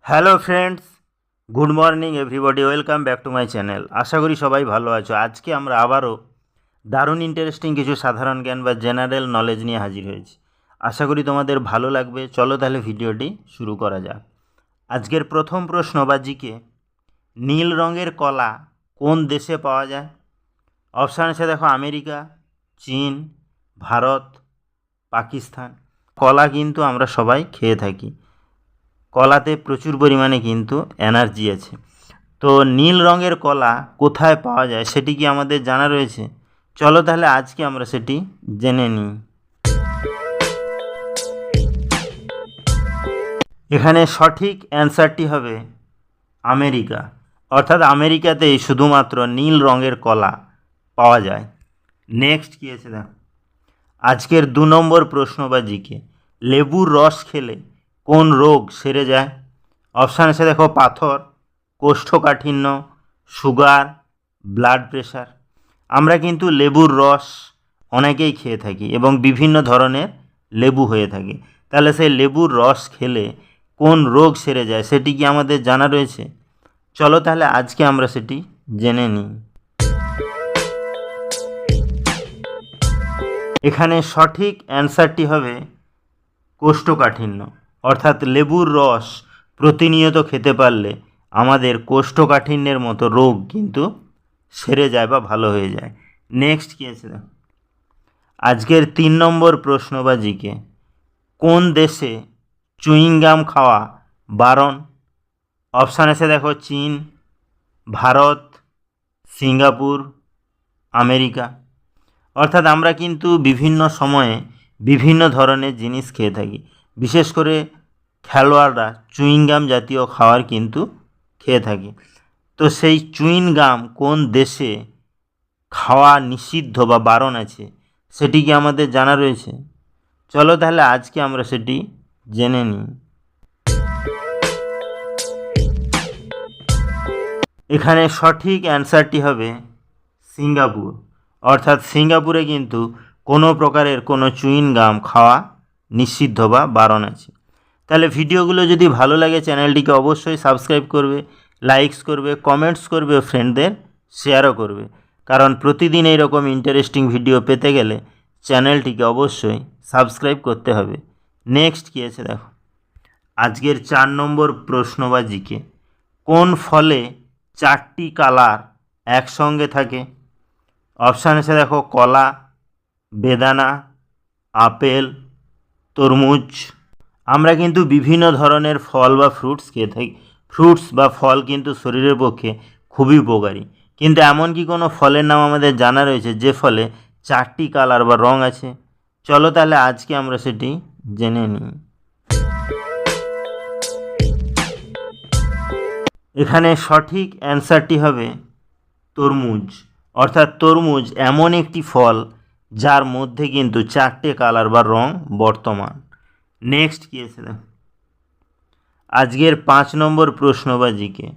Hello friends, good morning everybody, welcome back to my channel. আশা করি সবাই ভালো আছো। আজকে আমরা আবারও দারুণ ইন্টারেস্টিং কিছু সাধারণ জ্ঞান বা জেনারেল নলেজ নিয়ে হাজির হয়েছি। আশা করি তোমাদের ভালো লাগবে। চলো তাহলে ভিডিওটি শুরু করা যাক। আজকের প্রথম প্রশ্ন বা জিকে, নীল রঙের কলা কোন দেশে পাওয়া যায়? অপশান আছে দেখো, আমেরিকা, চীন, ভারত, পাকিস্তান। কলা কিন্তু আমরা সবাই খেয়ে থাকি। কলাতে প্রচুর পরিমাণে কিন্তু এনার্জি আছে। তো নীল রঙের কলা কোথায় পাওয়া যায় সেটি কি আমাদের জানা রয়েছে? চলো তাহলে আজকে আমরা সেটি জেনে নিই। এখানে সঠিক অ্যান্সারটি হবে আমেরিকা। অর্থাৎ আমেরিকাতেই শুধুমাত্র নীল রঙের কলা পাওয়া যায়। নেক্সট কী আছে দেখো, আজকের 2 নম্বর প্রশ্ন বা জিকে, লেবুর রস খেলে কোন রোগ সেরে যায়? অপশান আছে দেখো, পাথর, কোষ্ঠকাঠিন্য, সুগার, ব্লাড প্রেশার। আমরা কিন্তু লেবুর রস অনেকেই খেয়ে থাকি এবং বিভিন্ন ধরনের লেবু হয়ে থাকে। তাহলে সেই লেবুর রস খেলে কোন রোগ সেরে যায় সেটি কি আমাদের জানা রয়েছে? চলো তাহলে আজকে আমরা সেটি জেনে নিই। এখানে সঠিক অ্যান্সারটি হবে কোষ্ঠকাঠিন্য। অর্থাৎ লেবুর রস প্রতিনিয়ত খেতে পারলে আমাদের কোষ্ঠকাঠিন্যের মতো রোগ কিন্তু সেরে যায় বা ভালো হয়ে যায়। নেক্সট কী আছে দেখো, আজকের 3 নম্বর প্রশ্ন বা জিকে, কোন দেশে চুইংগাম খাওয়া বারণ? অপশান আছে দেখো, চীন, ভারত, সিঙ্গাপুর, আমেরিকা। অর্থাৎ আমরা কিন্তু বিভিন্ন সময়ে বিভিন্ন ধরনের জিনিস খেয়ে থাকি। বিশেষ করে খেলোয়াড়রা চুইংগাম জাতীয় খাবার কিন্তু খেয়ে থাকে। তো সেই চুইংগাম কোন দেশে খাওয়া নিষিদ্ধ বা বারণ আছে সেটি কি আমাদের জানা রয়েছে? চলো তাহলে আজকে আমরা সেটি জেনে নিই। এখানে সঠিক অ্যান্সারটি হবে সিঙ্গাপুর। অর্থাৎ সিঙ্গাপুরে কিন্তু কোনো প্রকারের কোনো চুইংগাম খাওয়া নিষিদ্ধ বা বারণ আছে। তাহলে ভিডিওগুলো যদি ভালো লাগে চ্যানেলটিকে অবশ্যই সাবস্ক্রাইব করবে, লাইকস করবে, কমেন্টস করবে, ফ্রেন্ডদের শেয়ারও করবে। কারণ প্রতিদিন এইরকম ইন্টারেস্টিং ভিডিও পেতে গেলে চ্যানেলটিকে অবশ্যই সাবস্ক্রাইব করতে হবে। নেক্সট কী আছে দেখো, আজকের 4 নম্বর প্রশ্ন বা জিকে, কোন ফলে 4টি কালার একসঙ্গে থাকে? অপশান আছে দেখো, কলা, বেদানা, আপেল, তরমুজ। আমরা কিন্তু বিভিন্ন ধরনের ফল বা ফ্রুটস খেয়ে থাকি। ফ্রুটস বা ফল কিন্তু শরীরের পক্ষে খুবই উপকারী। কিন্তু এমন কি কোনো ফলের নাম আমাদের জানা রয়েছে যে ফলে 4টি কালার বা রং আছে? চলো তাহলে আজকে আমরা সেটি জেনে নিই। এখানে সঠিক অ্যান্সারটি হবে তরমুজ। অর্থাৎ তরমুজ এমন একটি ফল যার মধ্যে কিন্তু 4টে কালার বা রং বর্তমান। নেক্সট কী আছে দেখো, আজকের 5 নম্বর প্রশ্ন বা জিকে,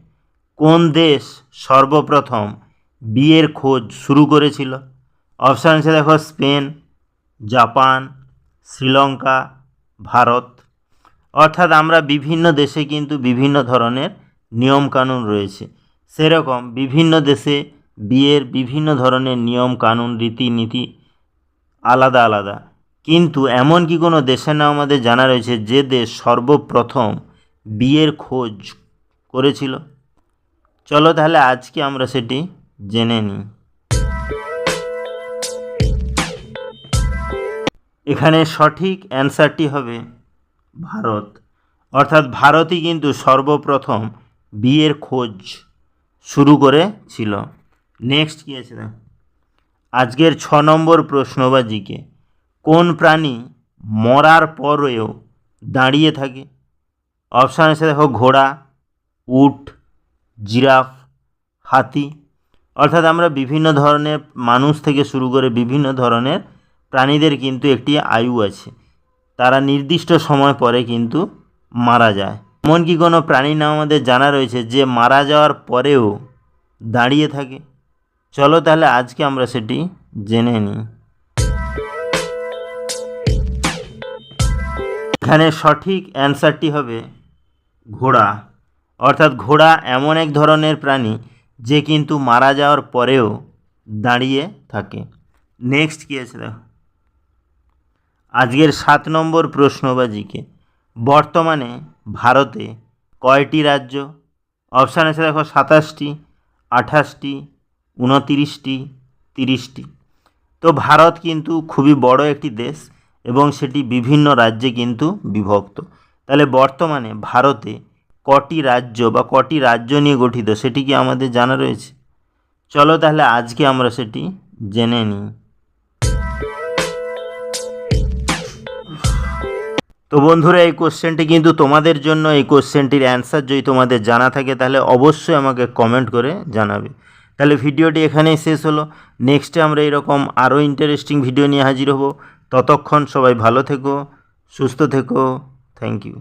কোন দেশ সর্বপ্রথম বিয়ের খোঁজ শুরু করেছিল? অপশান আছে দেখো, স্পেন, জাপান, শ্রীলঙ্কা, ভারত। অর্থাৎ আমরা বিভিন্ন দেশে কিন্তু বিভিন্ন ধরনের নিয়মকানুন রয়েছে। সেরকম বিভিন্ন দেশে বিয়ের বিভিন্ন ধরনের নিয়ম কানুন রীতিনীতি আলাদা আলাদা। কিন্তু এমন কি কোনো দেশের নাম আমাদের জানা রয়েছে যে দেশ সর্বপ্রথম বিয়ের খোঁজ করেছিল? চলো তাহলে আজকে আমরা সেটি জেনে নিই। এখানে সঠিক অ্যান্সারটি হবে ভারত। অর্থাৎ ভারতই কিন্তু সর্বপ্রথম বিয়ের খোঁজ শুরু করেছিল। নেক্সট কী আছে না, আজকের 6 নম্বর প্রশ্ন বা জিকে, কোন প্রাণী মরার পরেও দাঁড়িয়ে থাকে? অপশান আছে দেখো, ঘোড়া, উট, জিরাফ, হাতি। অর্থাৎ আমরা বিভিন্ন ধরনের মানুষ থেকে শুরু করে বিভিন্ন ধরনের প্রাণীদের কিন্তু একটি আয়ু আছে। তারা নির্দিষ্ট সময় পরে কিন্তু মারা যায়। এমনকি কোনো প্রাণীর নাম আমাদের জানা রয়েছে যে মারা যাওয়ার পরেও দাঁড়িয়ে থাকে? চলো তাহলে আজকে আমরা সেটি জেনে নিই। এখানে সঠিক অ্যান্সারটি হবে ঘোড়া। অর্থাৎ ঘোড়া এমন এক ধরনের প্রাণী যে কিন্তু মারা যাওয়ার পরেও দাঁড়িয়ে থাকে। নেক্সট কী আছে দেখো, আজকের 7 নম্বর প্রশ্নবাজিকে বর্তমানে ভারতে কয়টি রাজ্য? অপশান আছে দেখো 27টি, 28টি, 29টি, 30টি। তো ভারত কিন্তু খুবই বড় একটি দেশ এবং সেটি বিভিন্ন রাজ্যে কিন্তু বিভক্ত। তাহলে বর্তমানে ভারতে কটি রাজ্য বা কটি রাজ্য নিয়ে গঠিত সেটি কি আমাদের জানা রয়েছে? চলো তাহলে আজকে আমরা সেটি জেনে নিই। তো বন্ধুরা, এই কোশ্চেনটি কিন্তু তোমাদের জন্য। এই কোশ্চেনটির অ্যান্সার যদি তোমাদের জানা থাকে তাহলে অবশ্যই আমাকে কমেন্ট করে জানাবে। তাহলে ভিডিওটি এখানেই শেষ হলো। নেক্সটে আমরা এরকম আরও ইন্টারেস্টিং ভিডিও নিয়ে হাজির হব। ততক্ষণ সবাই ভালো থেকো, সুস্থ থেকো। Thank you.